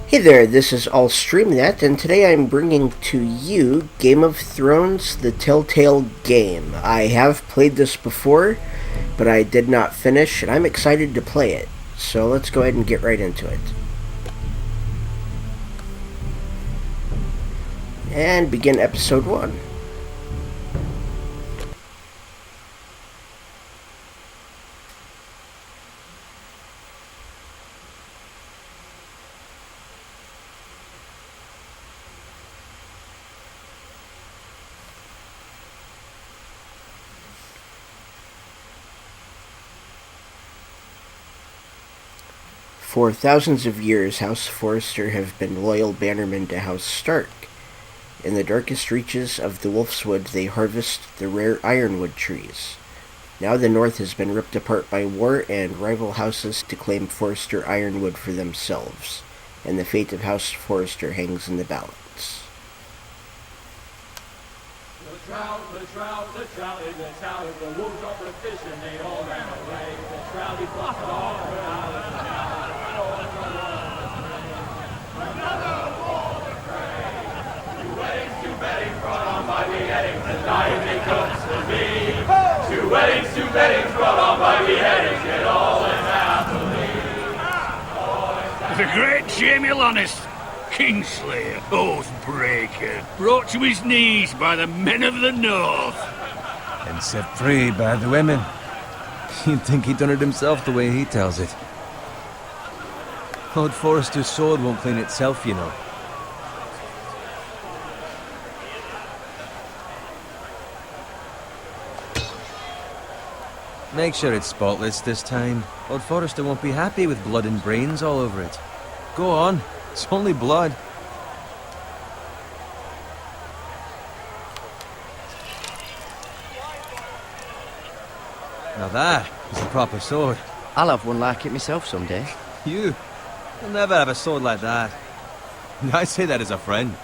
Hey there, this is All StreamNet, and today I'm bringing to you Game of Thrones: The Telltale Game. I have played this before, but I did not finish, and I'm excited to play it. So let's go ahead and get right into it. And begin episode 1. For thousands of years, House Forrester have been loyal bannermen to House Stark. In the darkest reaches of the Wolfswood, they harvest the rare ironwood trees. Now the North has been ripped apart by war, and rival houses to claim Forrester ironwood for themselves, and the fate of House Forrester hangs in the balance. The trout in the wolves are the fish, and they all ran away. The trout, he flopped off without a Two weddings brought on by beheadings, yet all in happily. The great Jamie Lannister, Kingslayer, Oathbreaker, brought to his knees by the men of the North. And set free by the women. You'd think he'd done it himself the way he tells it. Lord Forrester's sword won't clean itself, you know. Make sure it's spotless this time. Lord Forrester won't be happy with blood and brains all over it. Go on, it's only blood. Now that is a proper sword. I'll have one like it myself someday. You'll never have a sword like that. I say that as a friend.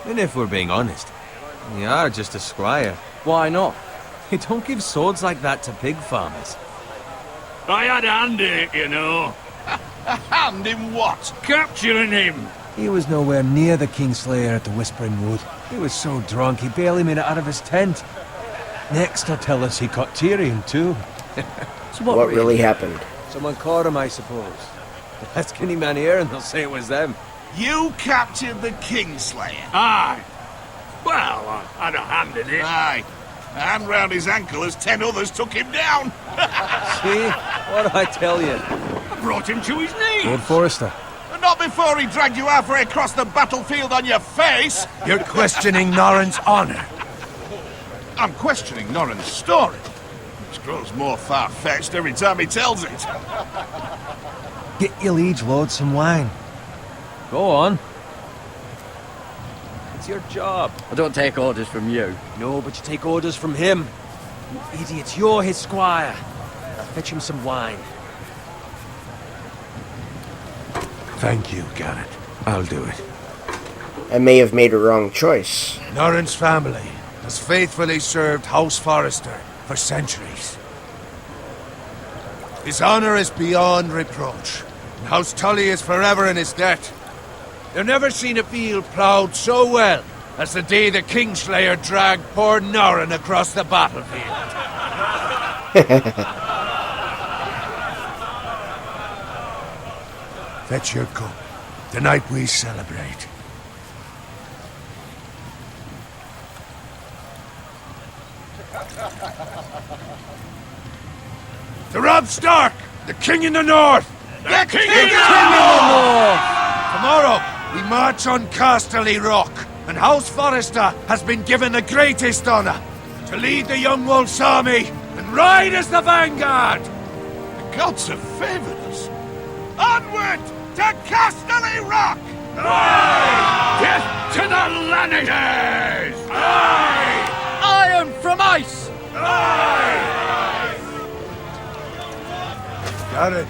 And if we're being honest, you are just a squire. Why not? You don't give swords like that to pig farmers. I had a hand in it, you know. A hand in what? Capturing him. He was nowhere near the Kingslayer at the Whispering Wood. He was so drunk he barely made it out of his tent. Next he'll tell us he caught Tyrion too. So What really happened? Someone caught him, I suppose. Ask any man here and they'll say it was them. You captured the Kingslayer? Aye. Well, I had a hand in it. Aye. A hand round his ankle as 10 others took him down. See? What did I tell you? I brought him to his knees. Lord Forrester. And not before he dragged you halfway across the battlefield on your face. You're questioning Norrin's honor. I'm questioning Norrin's story, which grows more far-fetched every time he tells it. Get your liege lord some wine. Go on. It's your job. I don't take orders from you. No, but you take orders from him. You idiot, you're his squire. Fetch him some wine. Thank you, Garrett. I'll do it. I may have made a wrong choice. Norrin's family has faithfully served House Forrester for centuries. His honor is beyond reproach, and House Tully is forever in his debt. They've never seen a field ploughed so well as the day the Kingslayer dragged poor Norrin across the battlefield. Fetch your cup. Tonight we celebrate. To Robb Stark, the King in the North! The King in in the the North! Tomorrow, we march on Casterly Rock, and House Forrester has been given the greatest honor to lead the Young Wolf's army and ride as the vanguard! The gods have favored us. Onward to Casterly Rock! Aye! Death to the Lannisters! Aye! Iron from ice! Aye! Got it.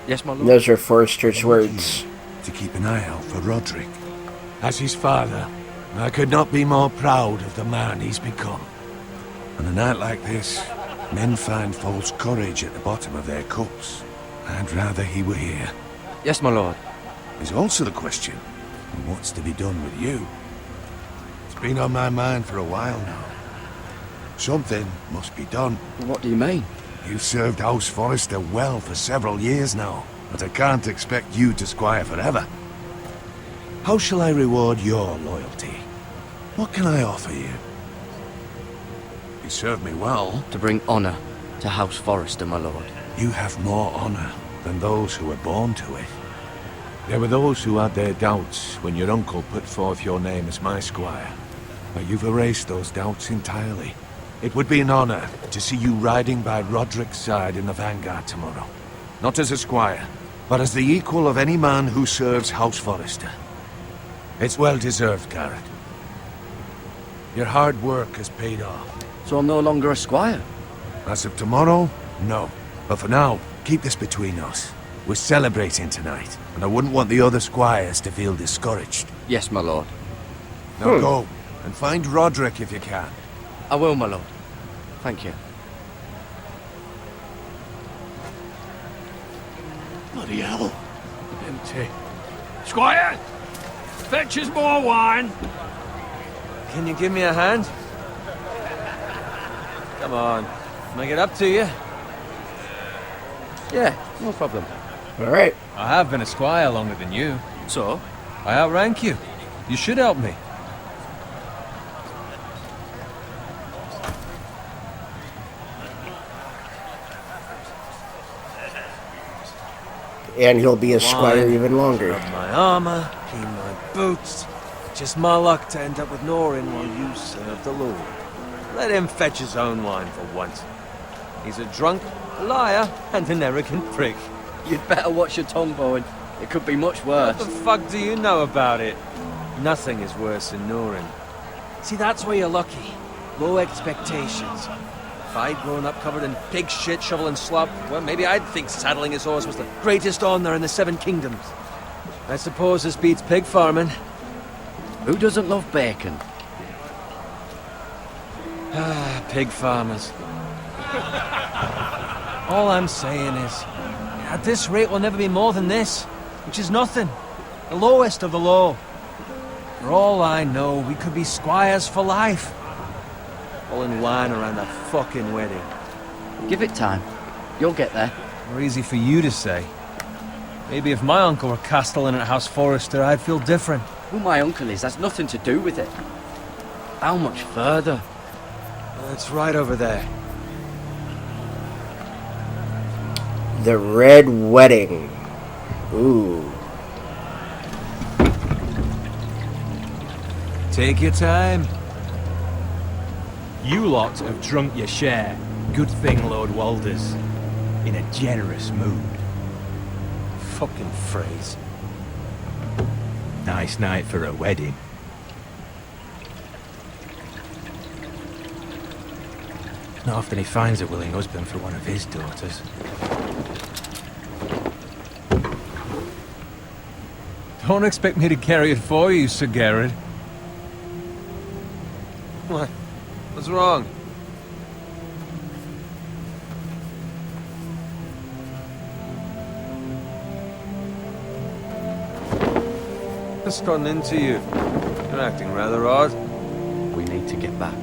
Yes, my lord. Those are Forrester's words. To keep an eye out for Roderick. As his father, I could not be more proud of the man he's become. On a night like this, men find false courage at the bottom of their cups. I'd rather he were here. Yes, my lord. Is also the question, what's to be done with you? It's been on my mind for a while now. Something must be done. What do you mean? You've served House Forrester well for several years now, but I can't expect you to squire forever. How shall I reward your loyalty? What can I offer you? You served me well. To bring honor to House Forrester, my lord. You have more honor than those who were born to it. There were those who had their doubts when your uncle put forth your name as my squire. But you've erased those doubts entirely. It would be an honor to see you riding by Roderick's side in the vanguard tomorrow. Not as a squire, but as the equal of any man who serves House Forrester. It's well deserved, Garrett. Your hard work has paid off. So I'm no longer a squire? As of tomorrow, no. But for now, keep this between us. We're celebrating tonight, and I wouldn't want the other squires to feel discouraged. Yes, my lord. Now go, and find Roderick if you can. I will, my lord. Thank you. Bloody hell. Empty. Squire! Fetch us more wine! Can you give me a hand? Come on. Make it up to you. Yeah, no problem. All right. I have been a squire longer than you. So? I outrank you. You should help me. And he'll be a squire even longer. Rub my armor, clean my boots. Just my luck to end up with Norin while you serve the Lord. Let him fetch his own wine for once. He's a drunk, a liar, and an arrogant prick. You'd better watch your tongue, Bowen. It could be much worse. What the fuck do you know about it? Nothing is worse than Norin. See, that's where you're lucky. Low expectations. If I'd grown up covered in pig shit, shovel and slop, well, maybe I'd think saddling his horse was the greatest honor in the Seven Kingdoms. I suppose this beats pig farming. Who doesn't love bacon? Ah, pig farmers. All I'm saying is, at this rate we'll never be more than this, which is nothing. The lowest of the low. For all I know, we could be squires for life. All in line around that fucking wedding. Give it time. You'll get there. More easy for you to say. Maybe if my uncle were castellan at House Forrester, I'd feel different. Who my uncle is has nothing to do with it. How much further? It's right over there. The Red Wedding. Ooh. Take your time. You lot have drunk your share. Good thing Lord Walder's in a generous mood. Fucking phrase. Nice night for a wedding. Not often he finds a willing husband for one of his daughters. Don't expect me to carry it for you, Sir Garrett. What? What's wrong? Just gotten into you. You're acting rather odd. We need to get back.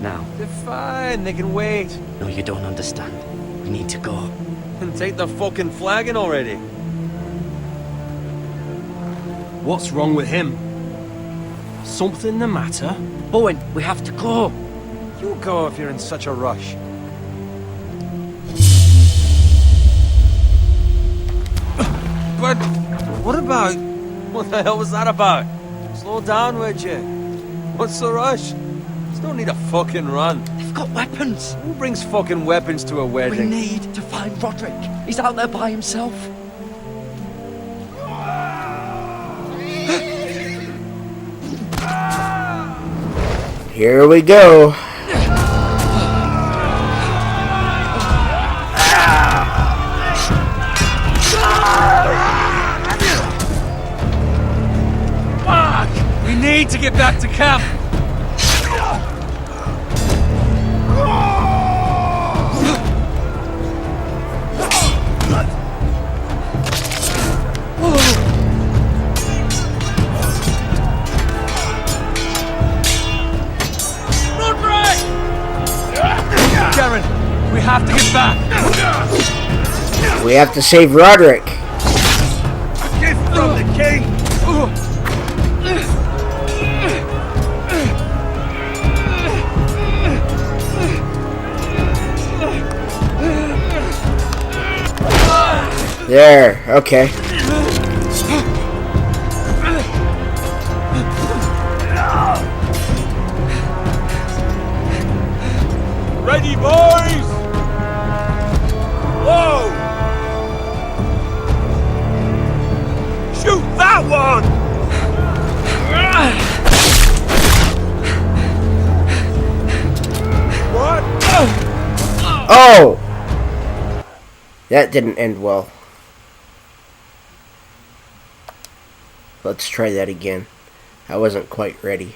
Now. They're fine, they can wait. No, you don't understand. We need to go. And take the fucking flagon already. What's wrong with him? Something the matter? Bowen, we have to go. You go if you're in such a rush. But what about... What the hell was that about? Slow down, would you? What's the rush? There's no need to fucking run. They've got weapons. Who brings fucking weapons to a We wedding? need to find Roderick. He's out there by himself. Here we go. Fuck! We need to get back to camp. have to get back. We have to save Roderick. A gift from the king. There, okay. Ready, boys? Whoa! Shoot that one! What? Oh! That didn't end well. Let's try that again. I wasn't quite ready.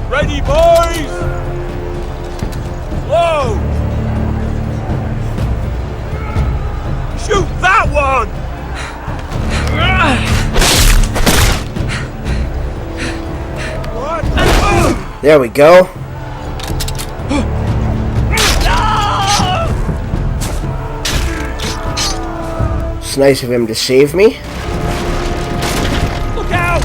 Ready, boys? Whoa! Shoot that one! What? There we go. It's nice of him to save me. Look out!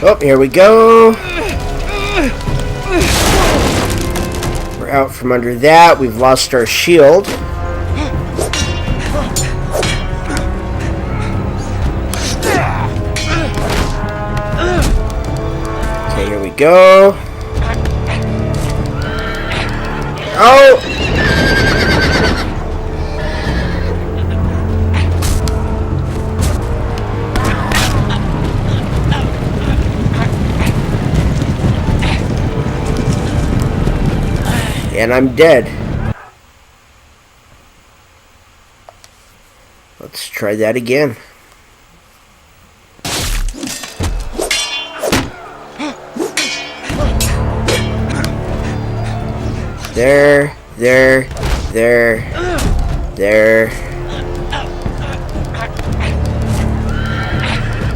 Oh, here we go. We're out from under that. We've lost our shield. Okay, here we go. Oh! And I'm dead. Let's try that again. There.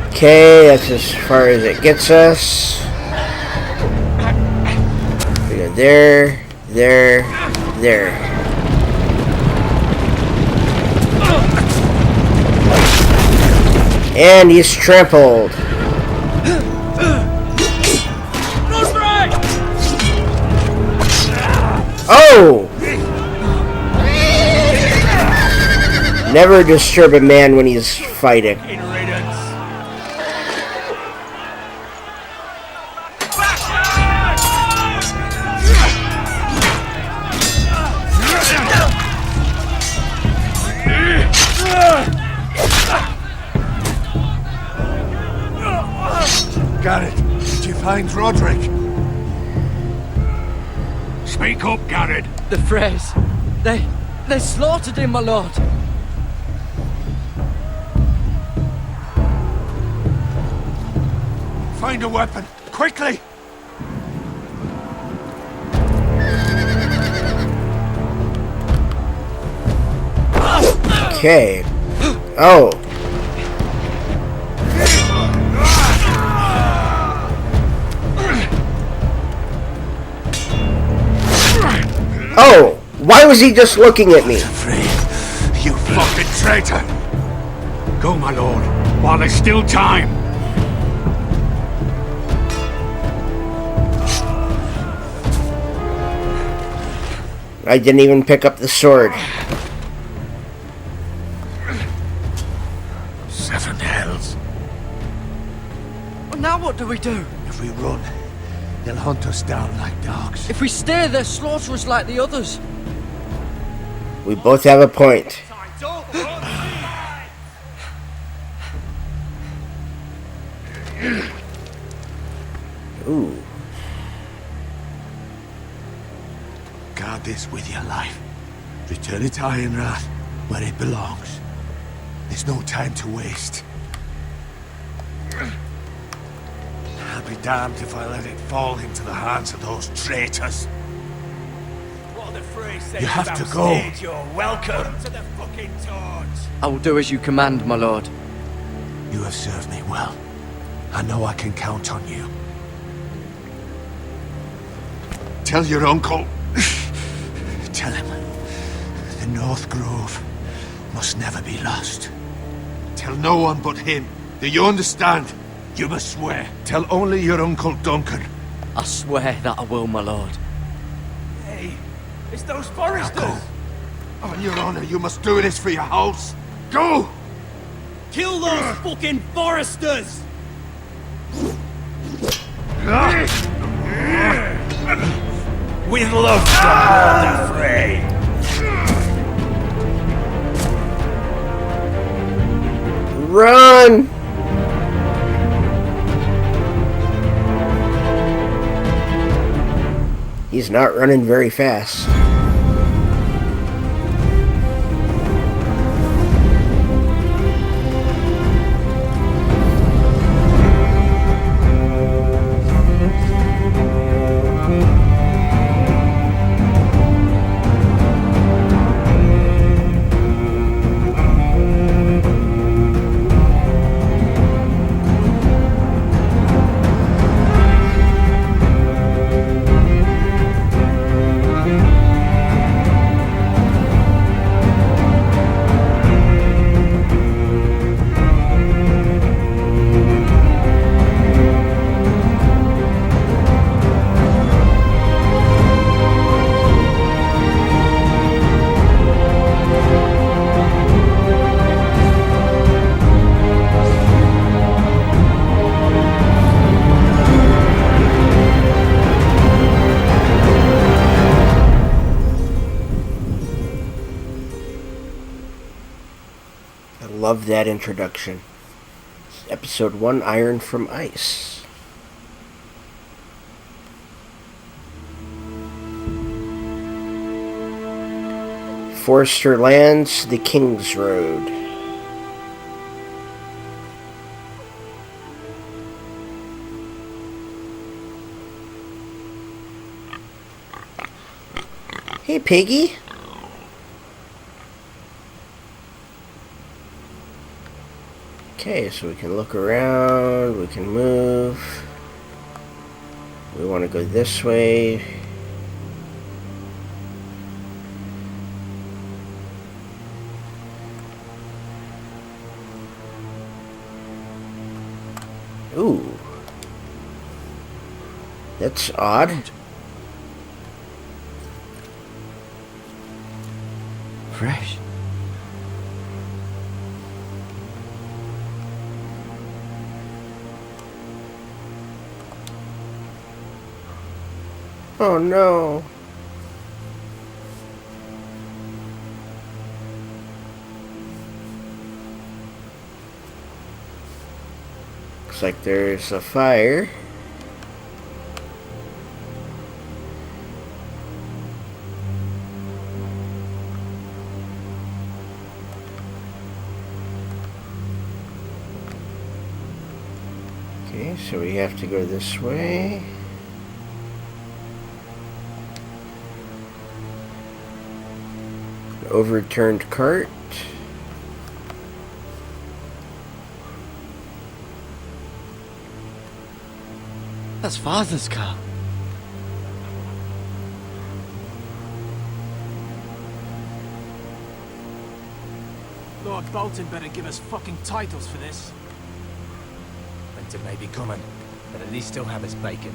Okay, that's as far as it gets us. We go there. And he's trampled. Oh! Never disturb a man when he's fighting. Garrett, did you find Roderick? Speak up, Garrett. The Freys. They slaughtered him, my lord. Find a weapon, quickly! Okay. Oh. Oh, why was he just looking at me? Free, you fucking traitor! Go, my lord, while there's still time. I didn't even pick up the sword. Seven hells. Well, now what do we do? If we run, they'll hunt us down like dogs. If we stay, they'll slaughter us like the others. We both have a point. Ooh. Guard this with your life. Return it to Ironrath, where it belongs. There's no time to waste. I'll be damned if I let it fall into the hands of those traitors. You have to go. You're welcome to the fucking torch. I will do as you command, my lord. You have served me well. I know I can count on you. Tell your uncle. Tell him. The North Grove must never be lost. Tell no one but him. Do you understand? You must swear. Tell only your Uncle Duncan. I swear that I will, my lord. Hey, it's those Now Forresters. go. On your honor, you must do this for your house. Go! Kill those fucking Forresters. With love from Lord Frey. Run! He's not running very fast. Love that introduction. Episode 1, Iron from Ice. Forrester lands the King's Road. Hey, Piggy. Okay, so we can look around, we can move. We want to go this way. Ooh. That's odd. Fresh. Oh no. Looks like there's a fire. Okay, so we have to go this way. Overturned cart. That's Father's car. Lord Bolton better give us fucking titles for this. Winter may be coming, but at least he'll have his bacon.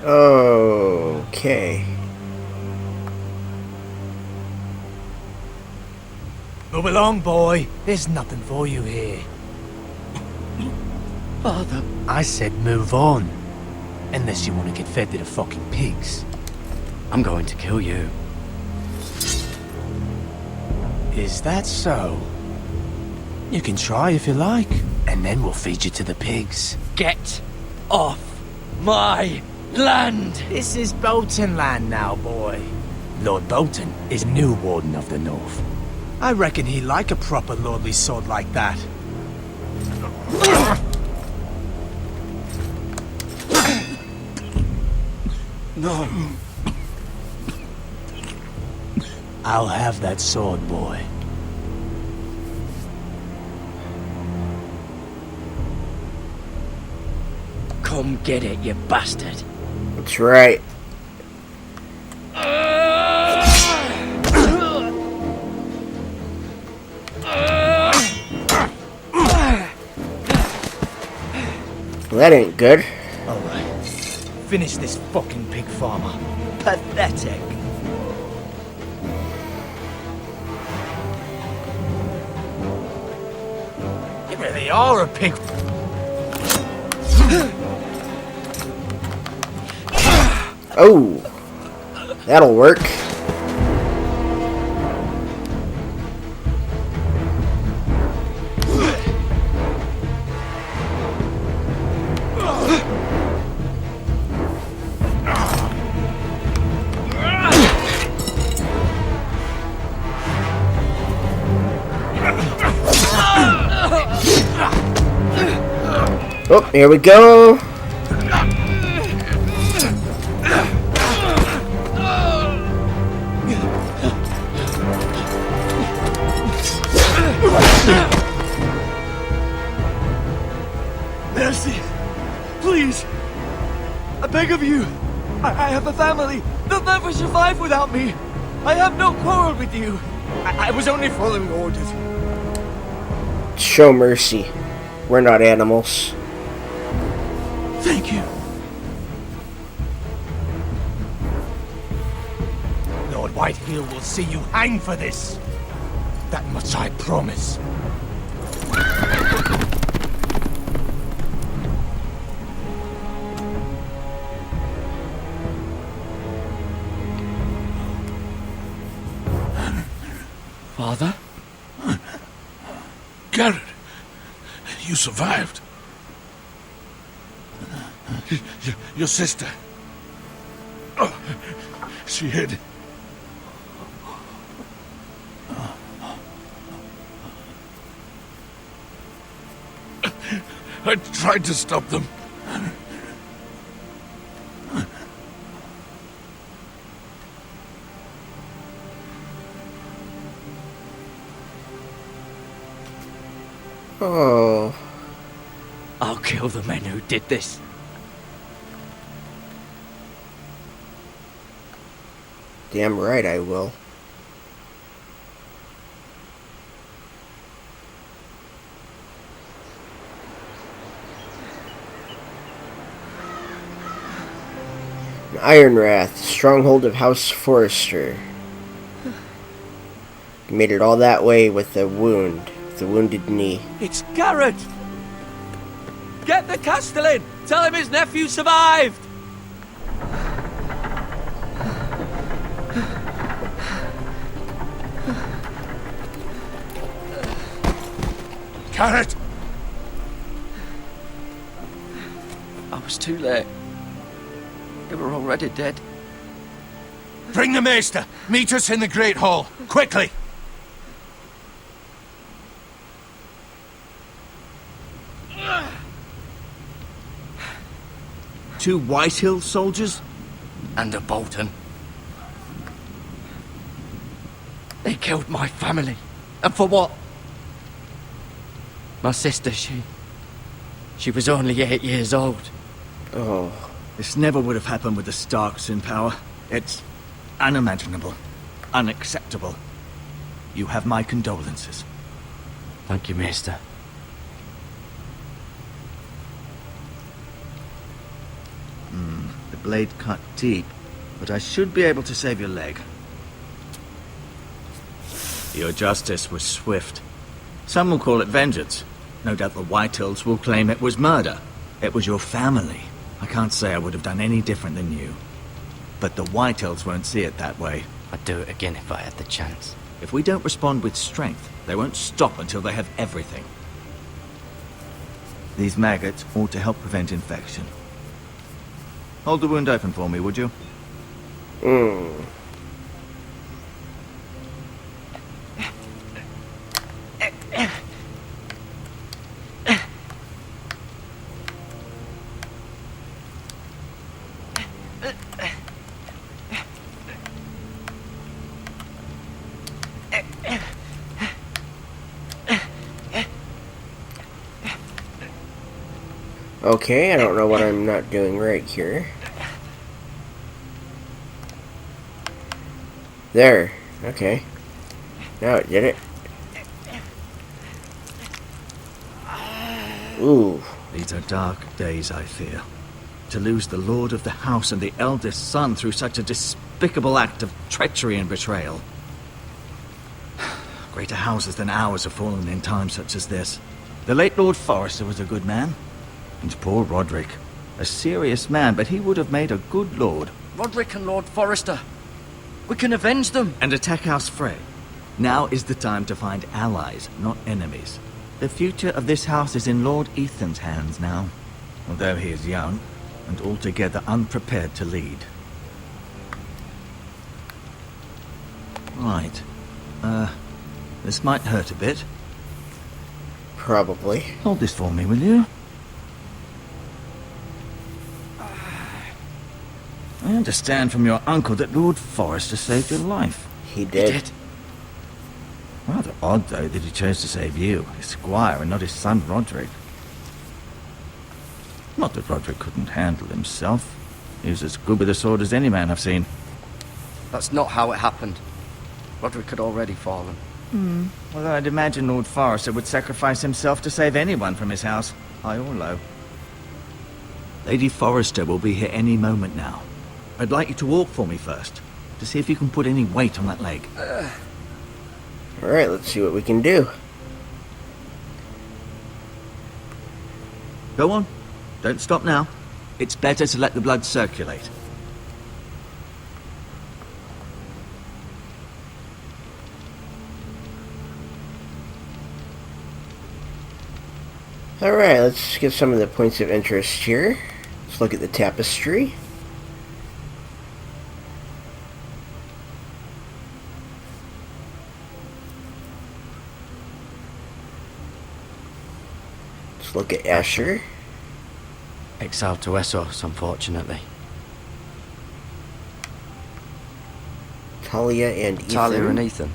Okay. Move along, boy. There's nothing for you here. Father. I said move on. Unless you want to get fed to the fucking pigs. I'm going to kill you. Is that so? You can try if you like, and then we'll feed you to the pigs. Get off my land! This is Bolton land now, boy. Lord Bolton is new Warden of the North. I reckon he'd like a proper lordly sword like that. No. I'll have that sword, boy. Come get it, you bastard. That's right. Well, that ain't good. Alright. Finish this fucking pig farmer. Pathetic. You really are a pig. Oh, that'll work. Oh, here we go. Mercy! Please! I beg of you! I have a family! They'll never survive without me! I have no quarrel with you! I was only following orders. Show mercy. We're not animals. Thank you. Lord Whitehill will see you hang for this. That much I promise. Father? Garrett, you survived. Your sister. Oh, she hid. I tried to stop them. Oh. I'll kill the men who did this. Damn right I will. An Iron Wrath, stronghold of House Forrester. You made it all that way with a wound. The wounded knee. It's Garrett! Get the Castellan! Tell him his nephew survived! Garrett! I was too late. They were already dead. Bring the maester. Meet us in the Great Hall. Quickly! Two Whitehill soldiers? And a Bolton. They killed my family. And for what? My sister, she was only 8 years old. Oh. This never would have happened with the Starks in power. It's unimaginable. Unacceptable. You have my condolences. Thank you, Maester. The blade cut deep, but I should be able to save your leg. Your justice was swift. Some will call it vengeance. No doubt the Whitehills will claim it was murder. It was your family. I can't say I would have done any different than you. But the Whitehills won't see it that way. I'd do it again if I had the chance. If we don't respond with strength, they won't stop until they have everything. These maggots ought to help prevent infection. Hold the wound open for me, would you? Okay, I don't know what I'm not doing right here. There. Okay. Now it did it. Ooh. These are dark days, I fear. To lose the lord of the house and the eldest son through such a despicable act of treachery and betrayal. Greater houses than ours have fallen in times such as this. The late Lord Forrester was a good man. And poor Roderick. A serious man, but he would have made a good lord. Roderick and Lord Forrester. We can avenge them. And attack House Frey. Now is the time to find allies, not enemies. The future of this house is in Lord Ethan's hands now. Although he is young, and altogether unprepared to lead. Right. This might hurt a bit. Probably. Hold this for me, will you? I understand from your uncle that Lord Forrester saved your life. He did. Rather odd, though, that he chose to save you, his squire, and not his son Roderick. Not that Roderick couldn't handle himself. He was as good with a sword as any man I've seen. That's not how it happened. Roderick had already fallen. Although I'd imagine Lord Forrester would sacrifice himself to save anyone from his house, high or low. Lady Forrester will be here any moment now. I'd like you to walk for me first, to see if you can put any weight on that leg. Alright, let's see what we can do. Go on. Don't stop now. It's better to let the blood circulate. Alright, let's get some of the points of interest here. Let's look at the tapestry. Let's look at Asher. Exiled to Essos, unfortunately. Talia and Ethan. Talia and Ethan.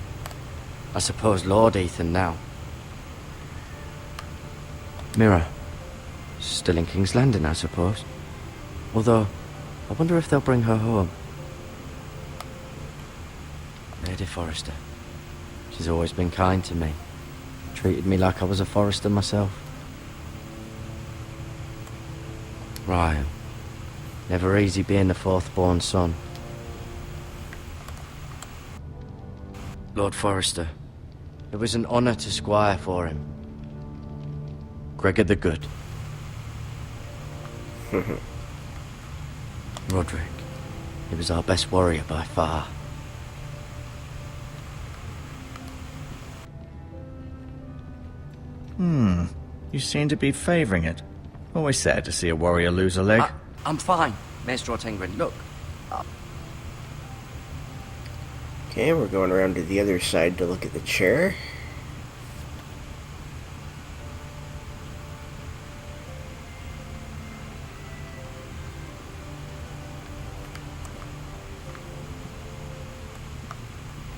I suppose Lord Ethan now. Mira. Still in King's Landing, I suppose. Although, I wonder if they'll bring her home. Lady Forrester. She's always been kind to me. Treated me like I was a Forrester myself. Ryle. Never easy being the fourth-born son. Lord Forrester. It was an honour to squire for him. Gregor the Good. Roderick. He was our best warrior by far. You seem to be favouring it. Always sad to see a warrior lose a leg. I'm fine, Maester Ortengrin. Look. Okay, we're going around to the other side to look at the chair.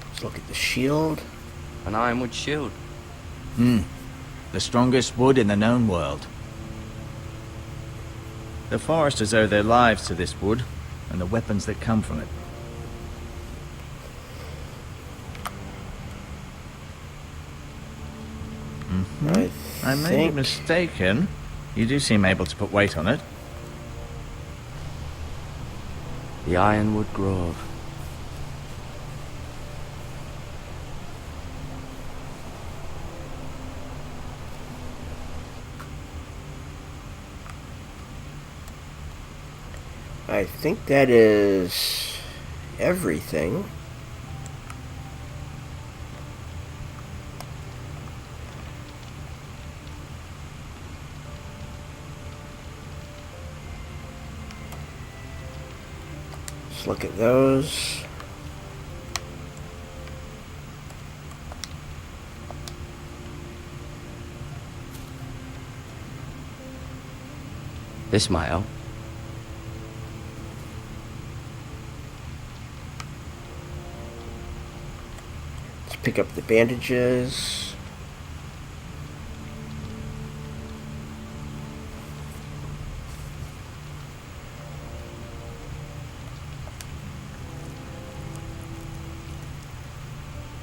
Let's look at the shield. An ironwood shield. The strongest wood in the known world. The Forresters owe their lives to this wood, and the weapons that come from it. I may be mistaken. You do seem able to put weight on it. The Ironwood Grove. I think that is everything. Let's look at those. This might help. Let's pick up the bandages.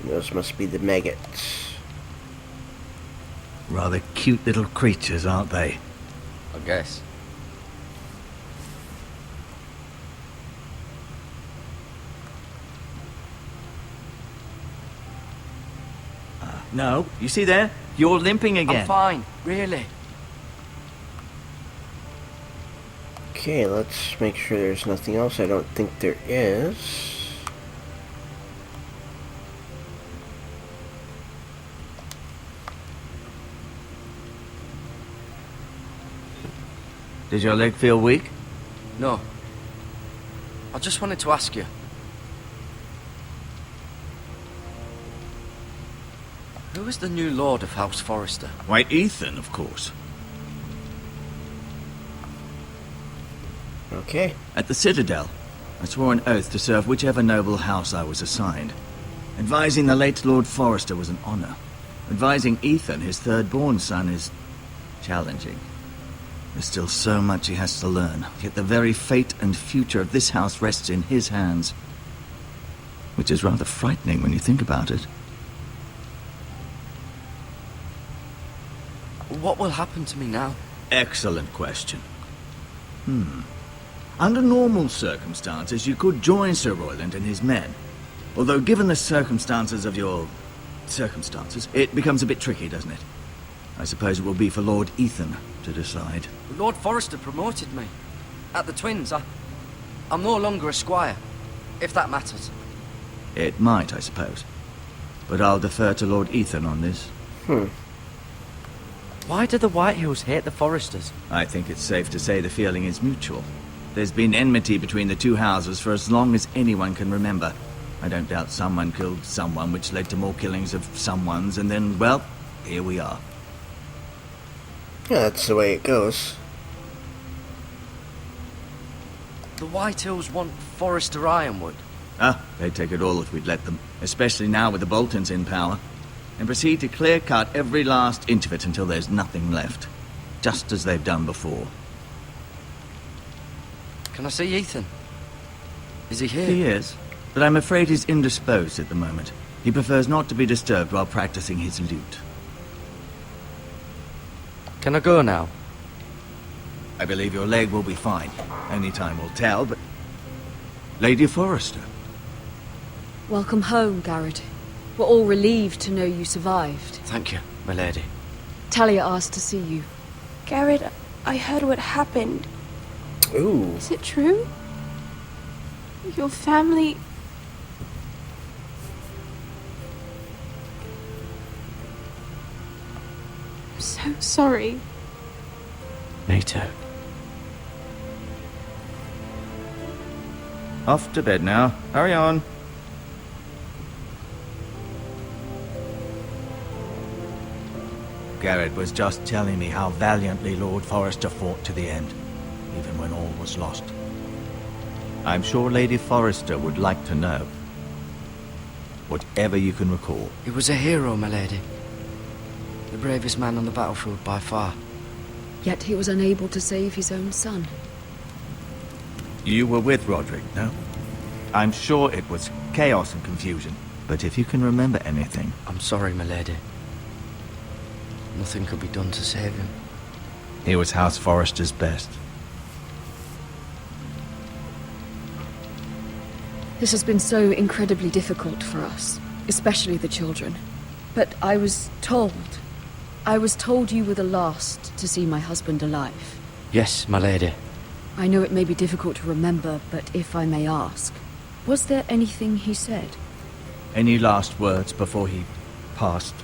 Those must be the maggots. Rather cute little creatures, aren't they? I guess. No, you see there? You're limping again. I'm fine, really. Okay, let's make sure there's nothing else. I don't think there is. Does your leg feel weak? No. I just wanted to ask you. Who is the new Lord of House Forrester? Why, Ethan, of course. Okay. At the Citadel, I swore an oath to serve whichever noble house I was assigned. Advising the late Lord Forrester was an honor. Advising Ethan, his third-born son, is challenging. There's still so much he has to learn, yet the very fate and future of this house rests in his hands. Which is rather frightening when you think about it. What will happen to me now? Excellent question. Under normal circumstances, you could join Sir Royland and his men. Although given the circumstances of your... circumstances, it becomes a bit tricky, doesn't it? I suppose it will be for Lord Ethan to decide. Lord Forrester promoted me. At the Twins, I'm no longer a squire, if that matters. It might, I suppose. But I'll defer to Lord Ethan on this. Why do the Whitehills hate the Forresters? I think it's safe to say the feeling is mutual. There's been enmity between the two houses for as long as anyone can remember. I don't doubt someone killed someone, which led to more killings of someones, and then, well, here we are. Yeah, that's the way it goes. The Whitehills want Forrester Ironwood. They'd take it all if we'd let them, especially now with the Boltons in power, and proceed to clear-cut every last inch of it until there's nothing left, just as they've done before. Can I see Ethan? Is he here? He is, but I'm afraid he's indisposed at the moment. He prefers not to be disturbed while practicing his lute. Can I go now? I believe your leg will be fine. Only time will tell, but... Lady Forrester. Welcome home, Garrett. We're all relieved to know you survived. Thank you, my lady. Talia asked to see you. Garrett, I heard what happened. Ooh. Is it true? Your family... I'm so sorry. Me too. Off to bed now. Hurry on. Garrett was just telling me how valiantly Lord Forrester fought to the end, even when all was lost. I'm sure Lady Forrester would like to know. Whatever you can recall. He was a hero, my lady. The bravest man on the battlefield by far. Yet he was unable to save his own son. You were with Roderick, no? I'm sure it was chaos and confusion, but if you can remember anything... I'm sorry, my lady. Nothing could be done to save him. He was House Forrester's best. This has been so incredibly difficult for us, especially the children. But I was told you were the last to see my husband alive. Yes, my lady. I know it may be difficult to remember, but if I may ask, was there anything he said? Any last words before he passed?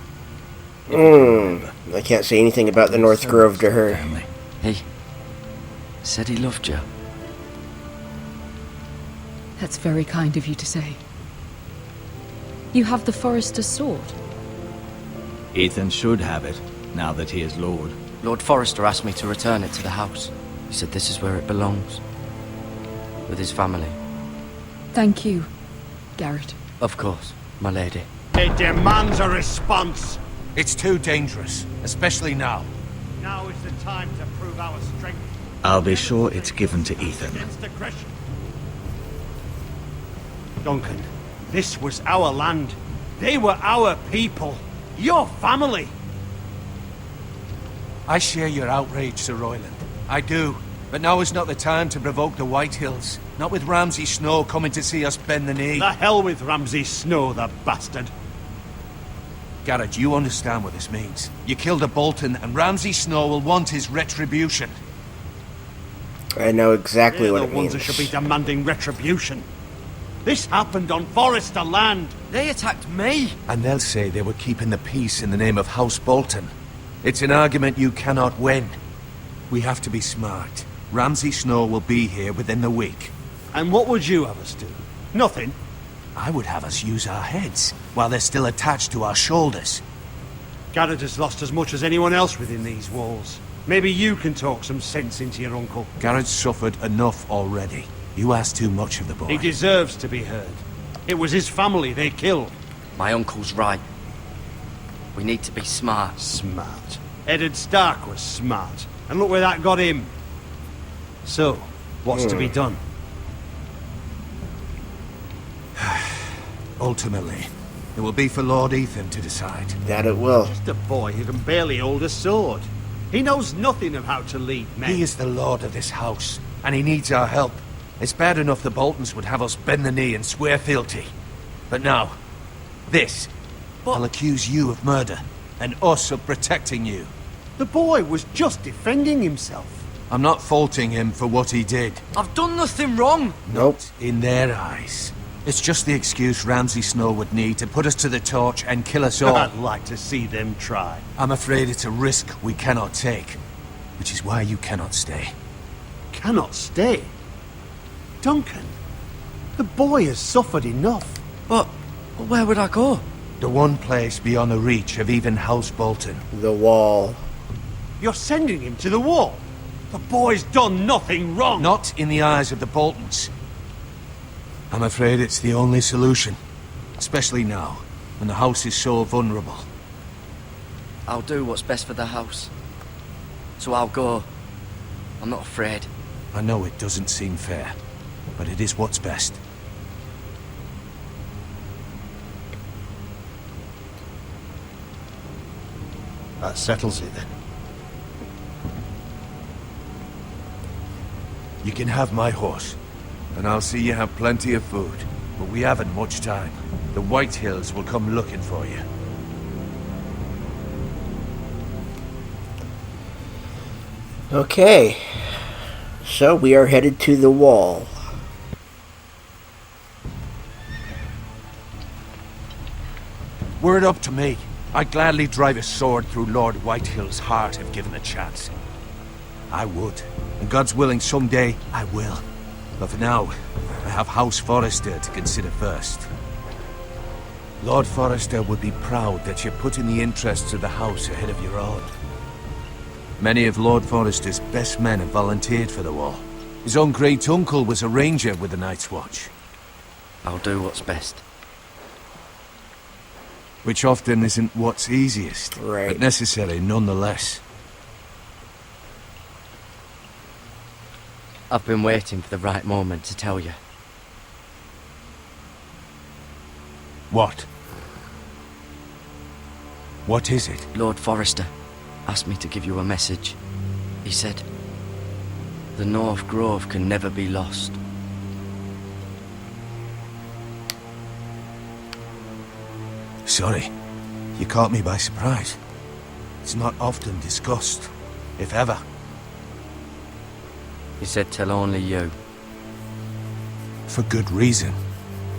I can't say anything about the North Grove to her. Family. He said he loved you. That's very kind of you to say. You have the Forrester's sword. Ethan should have it, now that he is Lord. Lord Forrester asked me to return it to the house. He said this is where it belongs. With his family. Thank you, Garrett. Of course, my lady. It demands a response. It's too dangerous, especially now. Now is the time to prove our strength. I'll be sure it's given to Ethan. Against aggression. Duncan, this was our land. They were our people. Your family. I share your outrage, Sir Royland. I do. But now is not the time to provoke the Whitehills. Not with Ramsay Snow coming to see us bend the knee. The hell with Ramsay Snow, the bastard. Garrett, you understand what this means. You killed a Bolton, and Ramsay Snow will want his retribution. I know exactly They're what the it ones means. that should be demanding retribution. This happened on Forrester land. They attacked me! And they'll say they were keeping the peace in the name of House Bolton. It's an argument you cannot win. We have to be smart. Ramsay Snow will be here within the week. And what would you have us do? Nothing. I would have us use our heads, while they're still attached to our shoulders. Garrett has lost as much as anyone else within these walls. Maybe you can talk some sense into your uncle. Garrett's suffered enough already. You ask too much of the boy. He deserves to be heard. It was his family they killed. My uncle's right. We need to be smart. Smart. Eddard Stark was smart. And look where that got him. So, what's to be done? Ultimately, it will be for Lord Ethan to decide. That it will. Just a boy who can barely hold a sword. He knows nothing of how to lead men. He is the lord of this house, and he needs our help. It's bad enough the Boltons would have us bend the knee and swear fealty. But now, this. I'll accuse you of murder, and us of protecting you. The boy was just defending himself. I'm not faulting him for what he did. I've done nothing wrong! Nope. In their eyes. It's just the excuse Ramsay Snow would need to put us to the torch and kill us all. I'd like to see them try. I'm afraid it's a risk we cannot take, which is why you cannot stay. Cannot stay? Duncan, the boy has suffered enough. But where would I go? The one place beyond the reach of even House Bolton. The wall. You're sending him to the wall. The boy's done nothing wrong. Not in the eyes of the Boltons. I'm afraid it's the only solution. Especially now, when the house is so vulnerable. I'll do what's best for the house. So I'll go. I'm not afraid. I know it doesn't seem fair, but it is what's best. That settles it then. You can have my horse, and I'll see you have plenty of food. But we haven't much time. The Whitehills will come looking for you. Okay. So we are headed to the wall. Were it up to me, I'd gladly drive a sword through Lord Whitehill's heart if given a chance. I would. And God's willing, someday I will. But for now, I have House Forrester to consider first. Lord Forrester would be proud that you're putting the interests of the house ahead of your own. Many of Lord Forrester's best men have volunteered for the war. His own great-uncle was a ranger with the Night's Watch. I'll do what's best. Which often isn't what's easiest, Right. but necessary nonetheless. I've been waiting for the right moment to tell you. What? What is it? Lord Forrester asked me to give you a message. He said, the North Grove can never be lost. Sorry, you caught me by surprise. It's not often discussed, if ever. He said tell only you. For good reason.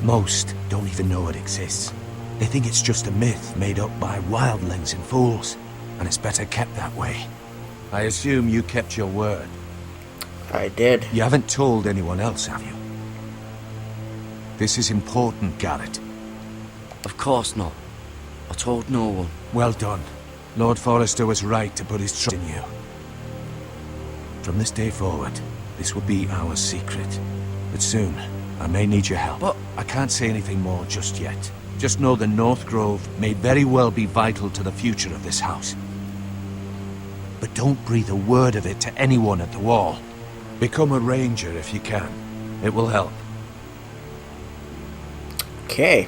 Most don't even know it exists. They think it's just a myth made up by wildlings and fools, and it's better kept that way. I assume you kept your word. I did. You haven't told anyone else, have you? This is important, Garrett. Of course not. I told no one. Well done. Lord Forrester was right to put his trust in you. From this day forward, this will be our secret. But soon, I may need your help. But I can't say anything more just yet. Just know the North Grove may very well be vital to the future of this house. But don't breathe a word of it to anyone at the Wall. Become a ranger if you can. It will help. Okay.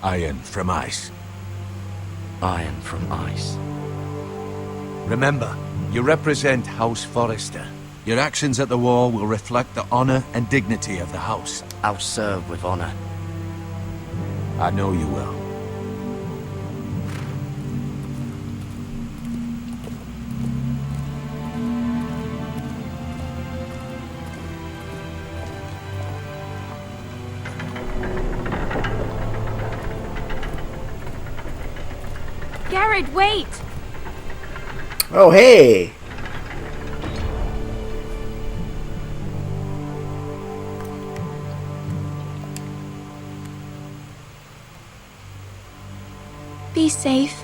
Iron from ice. Iron from ice. Remember, you represent House Forrester. Your actions at the Wall will reflect the honor and dignity of the house. I'll serve with honor. I know you will. Garrett, wait! Oh, hey! Be safe.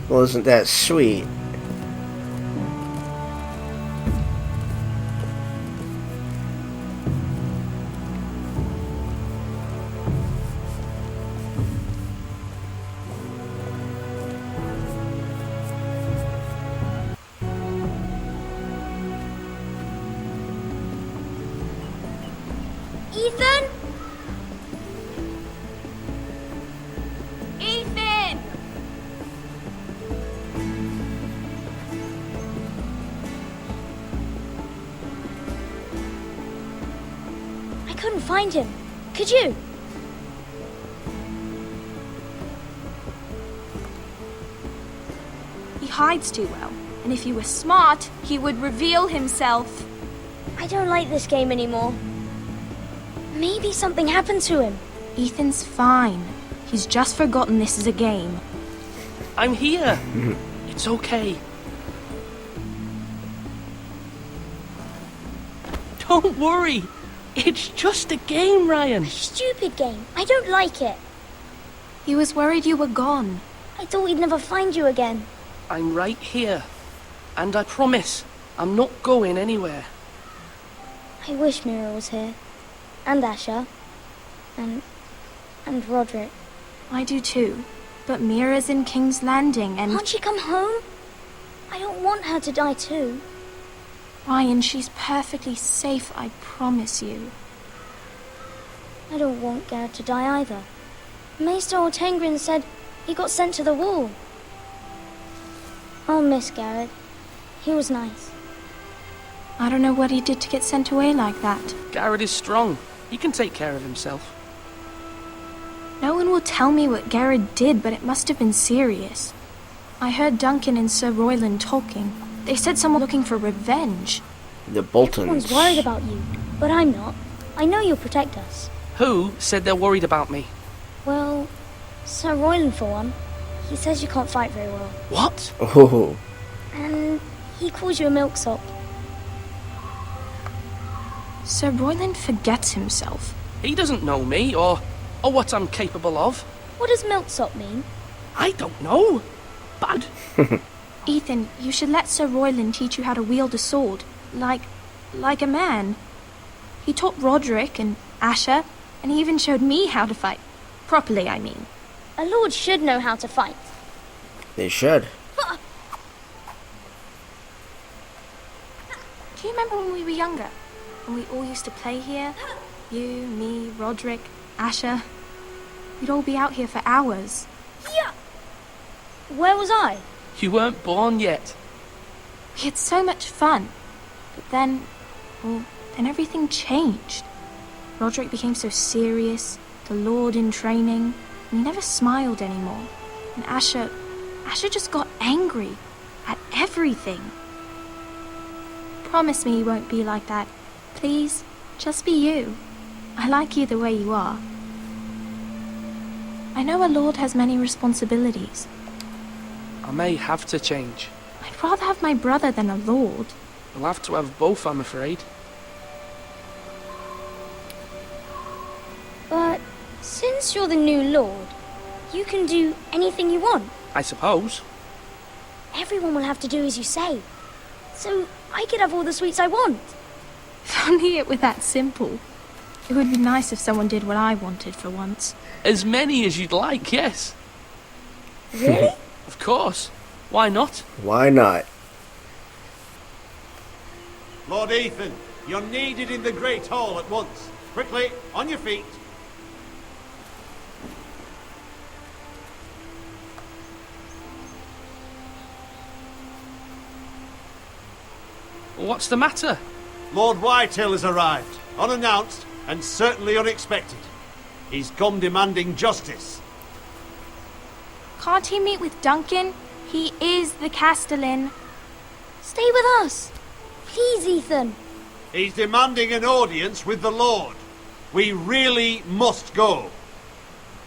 Well, isn't that sweet? Ethan? Ethan! I couldn't find him. Could you? He hides too well, and if he were smart, he would reveal himself. I don't like this game anymore. Maybe something happened to him. Ethan's fine. He's just forgotten this is a game. I'm here. It's okay. Don't worry. It's just a game, Ryan. A stupid game. I don't like it. He was worried you were gone. I thought we'd never find you again. I'm right here. And I promise, I'm not going anywhere. I wish Mira was here. And Asher. And Roderick. I do too. But Mira's in King's Landing and... Can't she come home? I don't want her to die too. Ryan, she's perfectly safe, I promise you. I don't want Garrett to die either. Maester Ortengrin said he got sent to the Wall. I'll miss Garrett. He was nice. I don't know what he did to get sent away like that. Garrett is strong. He can take care of himself. No one will tell me what Garrett did, but it must have been serious. I heard Duncan and Sir Royland talking. They said someone looking for revenge. The Boltons. Everyone's worried about you, but I'm not. I know you'll protect us. Who said they're worried about me? Well, Sir Royland for one. He says you can't fight very well. What? Oh. And he calls you a milksop. Sir Royland forgets himself. He doesn't know me, or what I'm capable of. What does milksop mean? I don't know. Bad. Ethan, you should let Sir Royland teach you how to wield a sword. Like a man. He taught Roderick and Asher, and he even showed me how to fight. Properly, I mean. A lord should know how to fight. They should. Do you remember when we were younger? When we all used to play here? You, me, Roderick, Asher. We'd all be out here for hours. Yeah. Where was I? You weren't born yet. We had so much fun. But then, then everything changed. Roderick became so serious, the Lord in training, and he never smiled anymore. And Asher just got angry at everything. Promise me you won't be like that. Please, just be you. I like you the way you are. I know a lord has many responsibilities. I may have to change. I'd rather have my brother than a lord. I'll have to have both, I'm afraid. But since you're the new lord, you can do anything you want. I suppose. Everyone will have to do as you say. So I could have all the sweets I want. If only it were that simple. It would be nice if someone did what I wanted for once. As many as you'd like, yes. Really? Of course. Why not? Why not? Lord Ethan, you're needed in the Great Hall at once. Quickly, on your feet. What's the matter? Lord Whitehill has arrived, unannounced and certainly unexpected. He's come demanding justice. Can't he meet with Duncan? He is the Castellan. Stay with us. Please, Ethan. He's demanding an audience with the Lord. We really must go.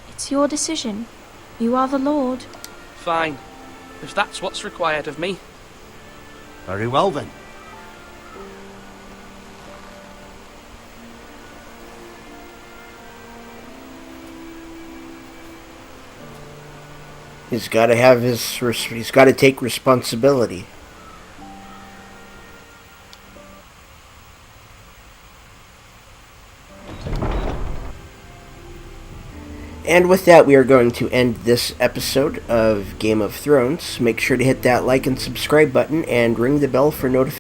It's your decision. You are the Lord. Fine. If that's what's required of me. Very well then. He's got to have he's got to take responsibility. And with that, we are going to end this episode of Game of Thrones. Make sure to hit that like and subscribe button and ring the bell for notifications.